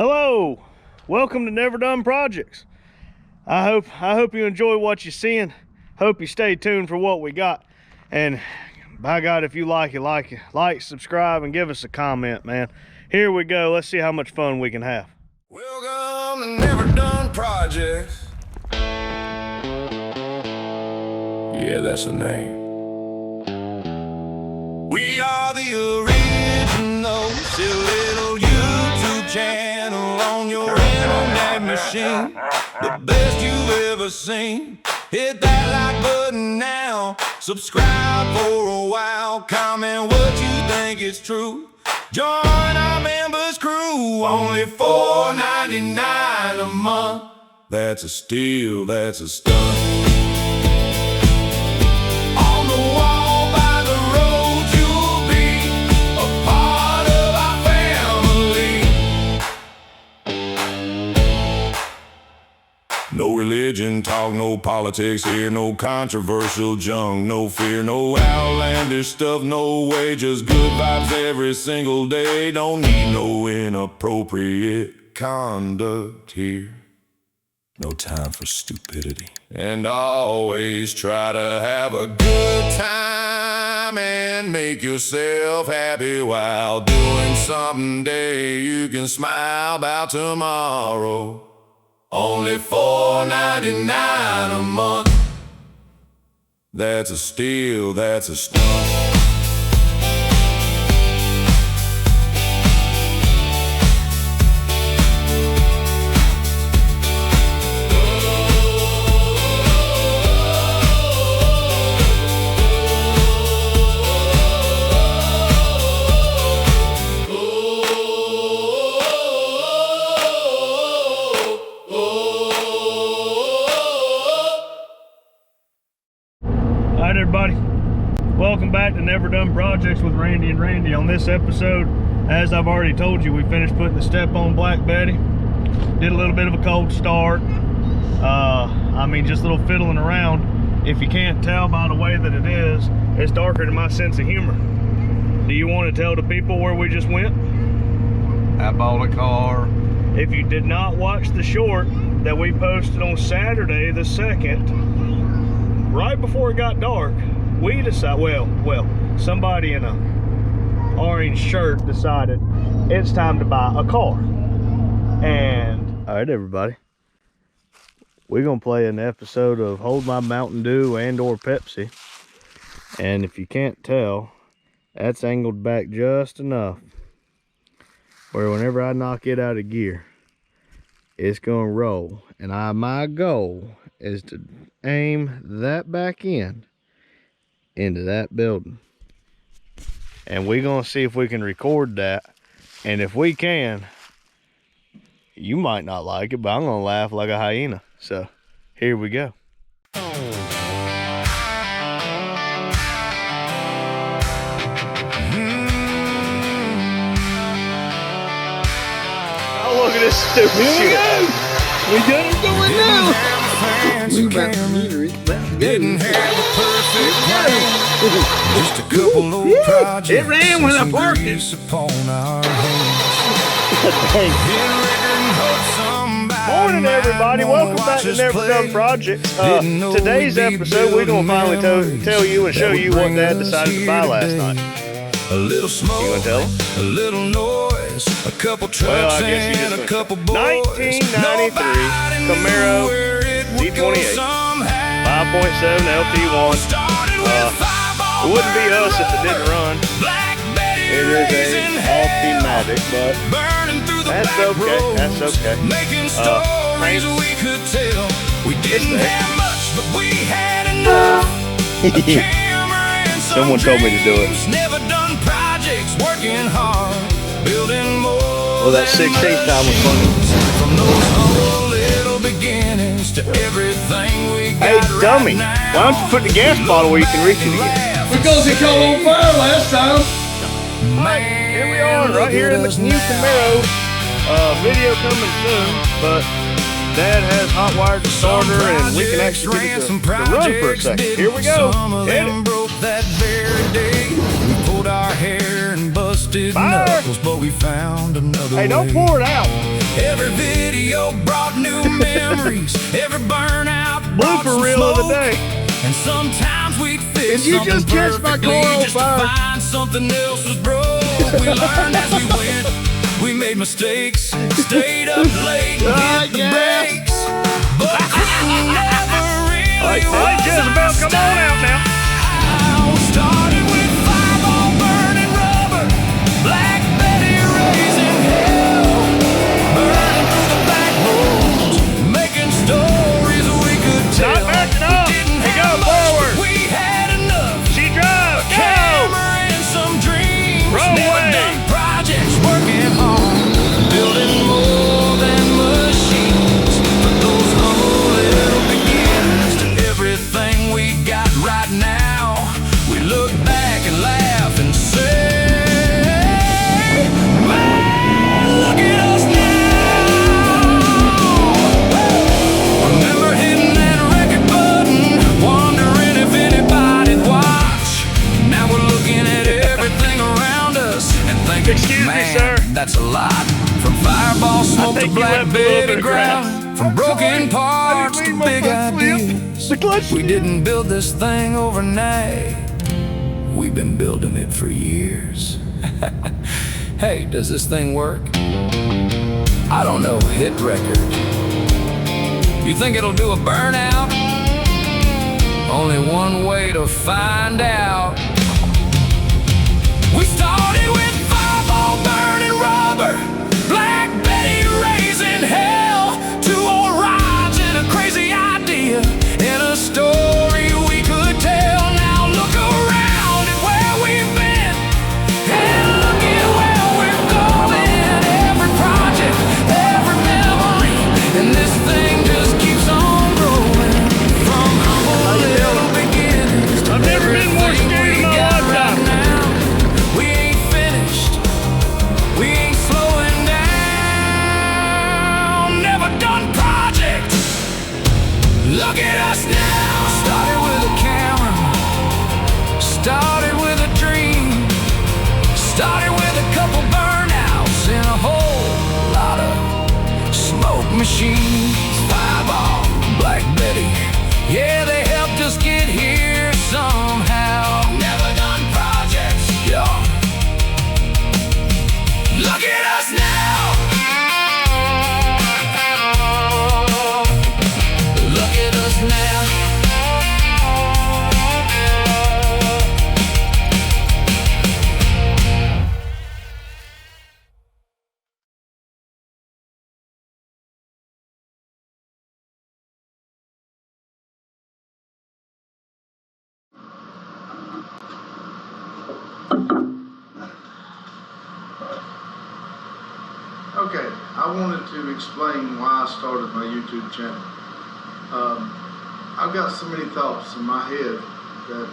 Hello, welcome to Never Done Projects. I hope you enjoy what you're seeing. Hope you stay tuned for what we got. And by God, if you like it, like, subscribe, and give us a comment, man. Here we go. Let's see how much fun we can have. Welcome to Never Done Projects. Yeah, that's the name. We are the original silly little YouTube channel on your internet machine. The best you've ever seen. Hit that like button now. Subscribe for a while. Comment what you think is true. Join our members crew. Only $4.99 a month. That's a steal, that's a stunt. On the wall by the road, you'll be a part of our family. No religion talk, no politics here, no controversial junk, no fear, no outlandish stuff, no way, just good vibes every single day. Don't need no inappropriate conduct here. No time for stupidity. And always try to have a good time and make yourself happy while doing something today you can smile about tomorrow. Only $4.99 a month. That's a steal, that's a stunt. Alright everybody, welcome back to Never Done Projects with Randy and Randy. On this episode, as I've already told you, we finished putting the step on Black Betty. Did a little bit of a cold start. I mean, just a little fiddling around. If you can't tell by the way that it is, it's darker than my sense of humor. Do you want to tell the people where we just went? I bought a car. If you did not watch the short that we posted on Saturday the 2nd, right before it got dark, we decided, well, somebody in a orange shirt decided it's time to buy a car. And all right, everybody, we're gonna play an episode of Hold My Mountain Dew and or Pepsi. And if you can't tell, that's angled back just enough where whenever I knock it out of gear, it's gonna roll. And my goal is to aim that back end into that building. And we're gonna see if we can record that. And if we can, you might not like it, but I'm gonna laugh like a hyena. So here we go. Oh, look at this stupid shit. We got it going now. Didn't have a perfect plan. Just a couple old projects. It ran when I parked it. Upon our hands. Morning, everybody. Welcome back to Never Done Projects. Today's episode, we're gonna finally tell you and show you what Dad decided to buy last night. A little smoke, you gonna tell him? A little noise, a couple trucks and a couple boys. 1993 Camaro Z28, 5.7 LT1. It wouldn't be us if it didn't run. It is a automatic, but that's okay. That's okay. We didn't have much, but we had enough. Someone told me to do it. Never done projects, working hard, building more. Well, that 16th time was funny. From those humble little beginnings to everything we got. Hey, dummy, why don't you put the gas bottle where you can reach it again? Because it caught on fire last time. Alright, here we are, right here in the new Camaro. Video coming soon, but Dad has hot wired the starter and we can actually get it to run for a second. Here we go. Hit it. That very day, we pulled our hair and busted knuckles, but we found another way. Hey, don't pour it out. Every video brought new memories. Every burnout brought Blooper some reel of the smoke. day. And sometimes we'd fix Did you something just catch my perfectly car on just to fire? find something else was broke. We learned as we went. We made mistakes, stayed up late, and hit the brakes. But quitting never really All right, Jezebel, come on out now. Started with fireball burning rubber, Black Betty raising hell, burning through the back roads, making stories we could tell. Not backing up. We didn't Hey, have go much, forward. but we had enough. She drives. Go. Camera and some dreams. Roll Never away. done projects, working hard, building more than machines. But those humble little beginnings to everything we got right now. We look back and laugh and say, man, look at us now. Remember hitting that record button, wondering if anybody'd watch. Now we're looking at everything around us and thinking, Excuse me, man, sir. that's a lot. From fireball smoke to think you Black left a little bit Betty of ground, from broken parts to big ideas. The clutch. We didn't build this thing overnight. We've been building it for years. Hey, does this thing work? I don't know, hit record. You think it'll do a burnout? Only one way to find out. We started with fireball burning rubber, Black Betty raising hell, two old rides and a crazy idea, and a story we could tell. Now look around at where we've been, and look at where we're going. Every project, every memory, and this thing just keeps on growing. From humble little beginnings to I've never been more everything scared in we my got lifetime. right now. We ain't finished, we ain't slowing down. Never done projects. Look at us now. Started with a camera, started with a dream, started with a couple burnouts and a whole lot of smoke machines. Fireball, Black Betty, yeah, they helped us get here somehow. Never done projects, yeah. Look at us now. Look at us now. Okay, I wanted to explain why I started my YouTube channel. I've got so many thoughts in my head that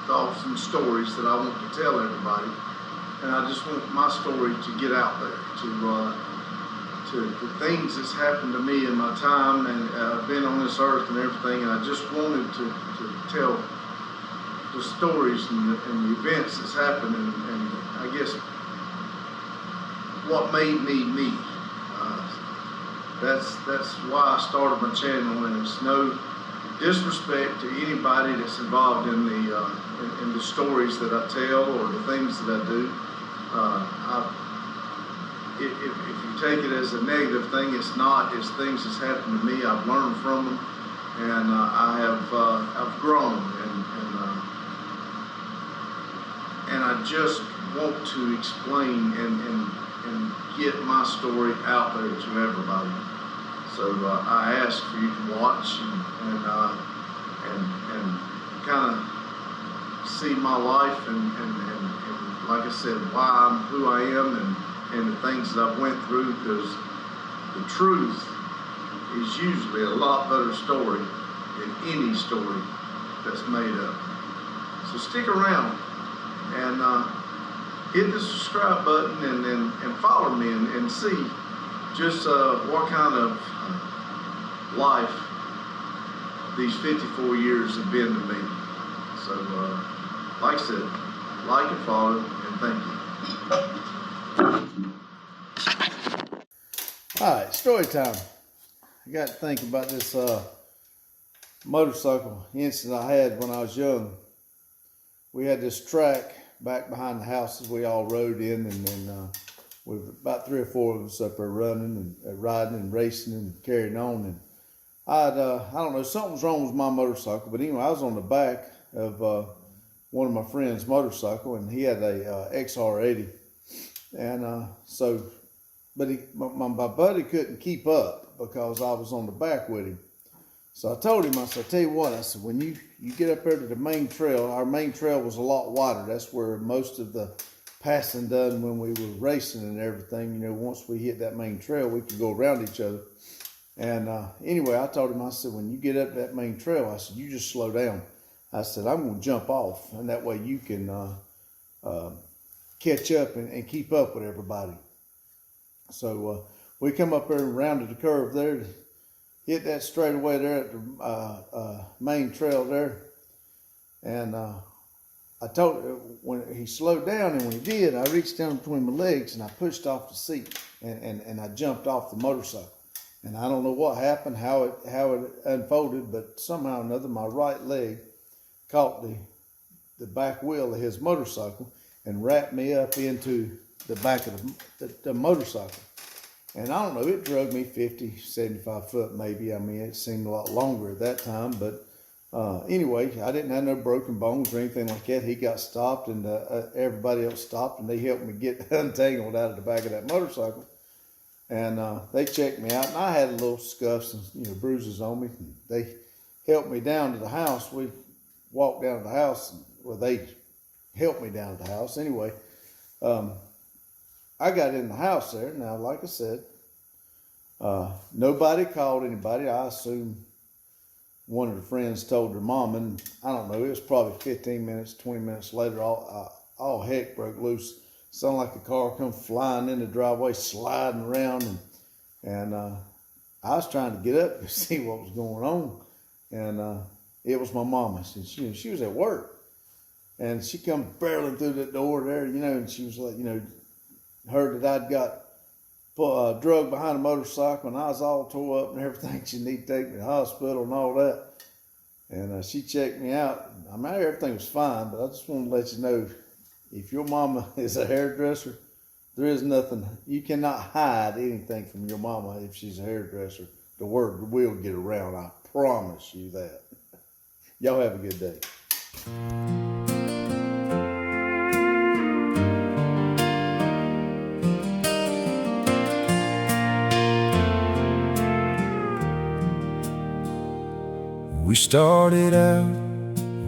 thoughts and stories that I want to tell everybody, and I just want my story to get out there, to the things that's happened to me in my time, and I've been on this earth and everything, and I just wanted to tell the stories and the events that's happened, and I guess what made me me. That's why I started my channel, and it's no disrespect to anybody that's involved in the stories that I tell or the things that I do. If you take it as a negative thing, it's not. It's things that's happened to me. I've learned from them, and I've grown, and I just want to explain and get my story out there to everybody. So I ask for you to watch and kind of see my life and like I said, why I'm who I am and the things that I've went through, because the truth is usually a lot better story than any story that's made up. So stick around and hit the subscribe button and follow me and see just what kind of life these 54 years have been to me. So, like I said, like and follow, and thank you. All right, story time. I got to think about this motorcycle incident I had when I was young. We had this track back behind the houses we all rode in, and then with about 3 or 4 of us up there running and riding and racing and carrying on. And I don't know, something was wrong with my motorcycle, but anyway, I was on the back of one of my friend's motorcycle, and he had a XR80, and but my buddy couldn't keep up because I was on the back with him. So I told him, I said, I tell you what, I said, when you get up there to the main trail, our main trail was a lot wider. That's where most of the passing done when we were racing and everything. You know, once we hit that main trail, we could go around each other. And anyway, I told him, I said, when you get up that main trail, I said, you just slow down. I said, I'm going to jump off, and that way you can catch up and keep up with everybody. So we come up there and rounded the curve there to hit that straightaway there at the main trail there. And I told when he slowed down, and when he did, I reached down between my legs and I pushed off the seat, and I jumped off the motorcycle. And I don't know what happened, how it unfolded, but somehow or another my right leg caught the back wheel of his motorcycle and wrapped me up into the back of the motorcycle. And I don't know, it drug me 50, 75 foot maybe. I mean, it seemed a lot longer at that time, but anyway, I didn't have no broken bones or anything like that. He got stopped, and everybody else stopped, and they helped me get untangled out of the back of that motorcycle. And they checked me out, and I had a little scuffs and bruises on me. And they helped me down to the house. We walked down to the house, and, they helped me down to the house. Anyway, I got in the house there. Now, like I said, nobody called anybody. I assume one of the friends told their mom, and I don't know, it was probably 15 minutes, 20 minutes later, all heck broke loose. Sounded like a car come flying in the driveway, sliding around, and I was trying to get up to see what was going on, and it was my mama. She was at work, and she come barreling through the door there, and she was like, heard that I'd got drug behind a motorcycle, and I was all tore up and everything. She needed to take me to the hospital and all that, and she checked me out. I mean, everything was fine, but I just want to let you know, if your mama is a hairdresser, there is nothing, you cannot hide anything from your mama if she's a hairdresser. The word will get around, I promise you that. Y'all have a good day. We started out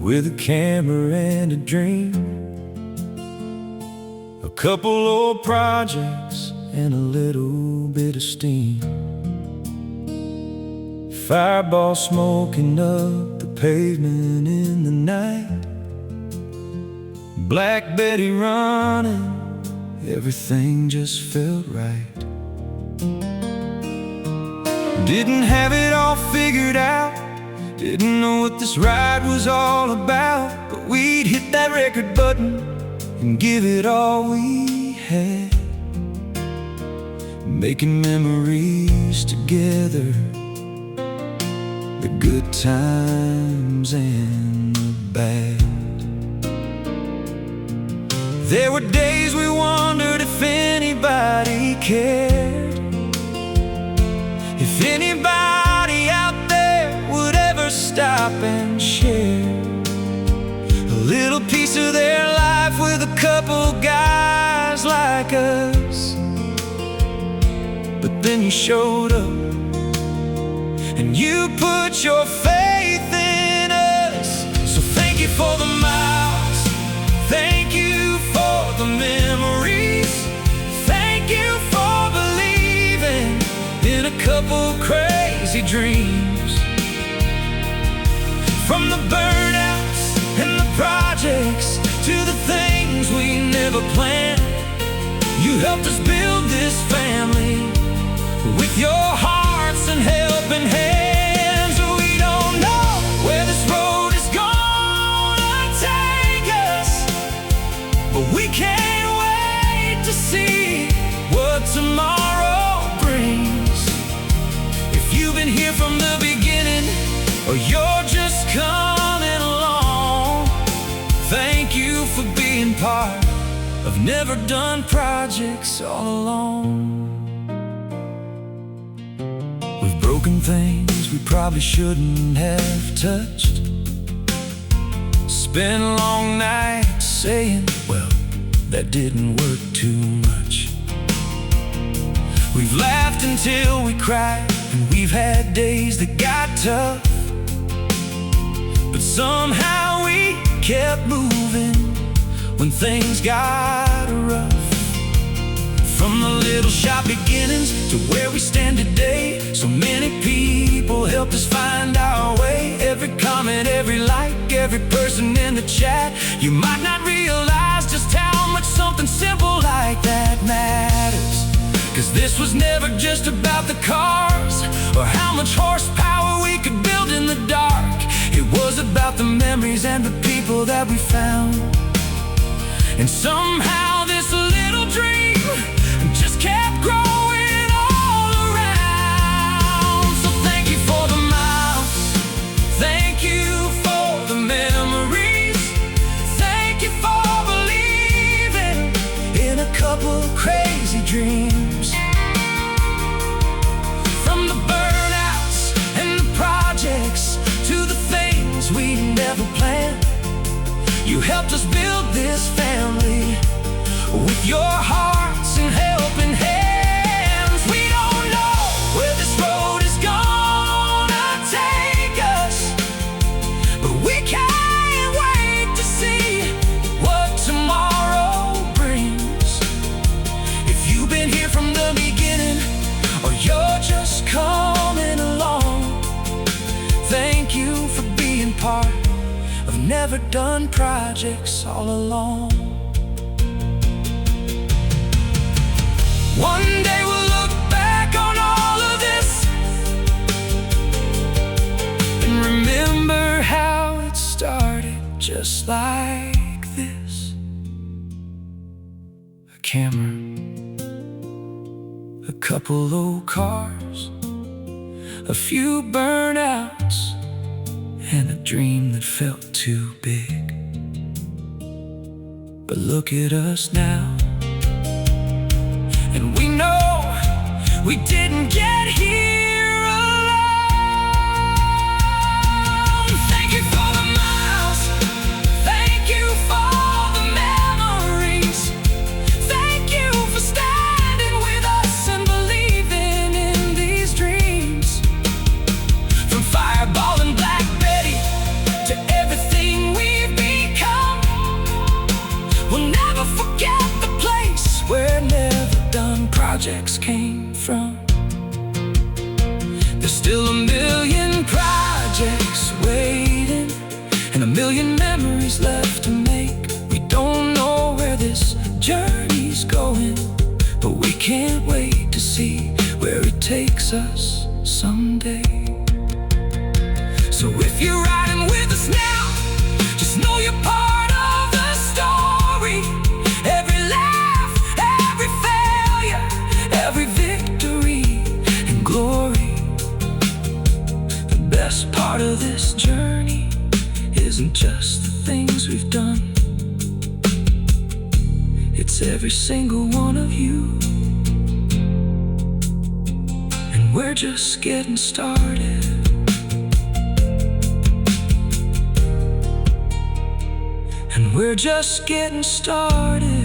with a camera and a dream, a couple old projects and a little bit of steam. Fireball smoking up the pavement in the night, Black Betty running, everything just felt right. Didn't have it all figured out, didn't know what this ride was all about, but we'd hit that record button and give it all we had, making memories together, the good times and the bad. There were days we wondered if anybody cared, if anybody out there would ever stop and share a little piece of their life with a couple guys like us. But then you showed up, and you put your faith in us. So thank you for the miles, thank you for the memories, thank you for believing in a couple crazy dreams. From the burnouts and the projects to the things we never planned, you helped us build this family with your hearts and helping hands. We don't know where this road is gonna take us, but we can't wait to see what tomorrow brings. or you're just coming along. Thank you for being part of Never Done Projects all along. We've broken things we probably shouldn't have touched, spent long nights saying, well, that didn't work too much. We've laughed until we cried, and we've had days that got tough, but somehow we kept moving when things got rough. From the little shop beginnings to where we stand today, so many people helped us find our way. Every comment, every like, every person in the chat. You might not realize just how much something simple like that matters. 'Cause this was never just about the cars or how much horsepower we could build in the dark. It was about the memories and the people that we found. And somehow this little dream just kept growing all around. So thank you for the miles, thank you for the memories, thank you for believing in a couple crazy dreams. From the burnouts and the projects to the things we never planned, you helped us build this family with your hearts and helping hands. We don't know where this road is gonna take us, but we can't wait to see what tomorrow brings. If you've been here from the beginning, or you're just coming along, thank you for being part of Never Done Projects all along. One day we'll look back on all of this and remember how it started just like this. A camera, a couple old cars, a few burnouts, and a dream that felt too big. But look at us now, and we know we didn't get here alone. Thank you for the miles, thank you for the memories, thank you for standing with us and believing in these dreams. From Fireball and Black Betty to everything we've become, we'll never forget the place where Never Done Projects came from. There's still a million projects waiting and a million memories left to make. We don't know where this journey's going, but we can't wait to see where it takes us someday. So if you're riding with us now, just know you're part of the story. Every laugh, every failure, every victory and glory. The best part of this journey isn't just the things we've done, it's every single one of you. And we're just getting started. And we're just getting started.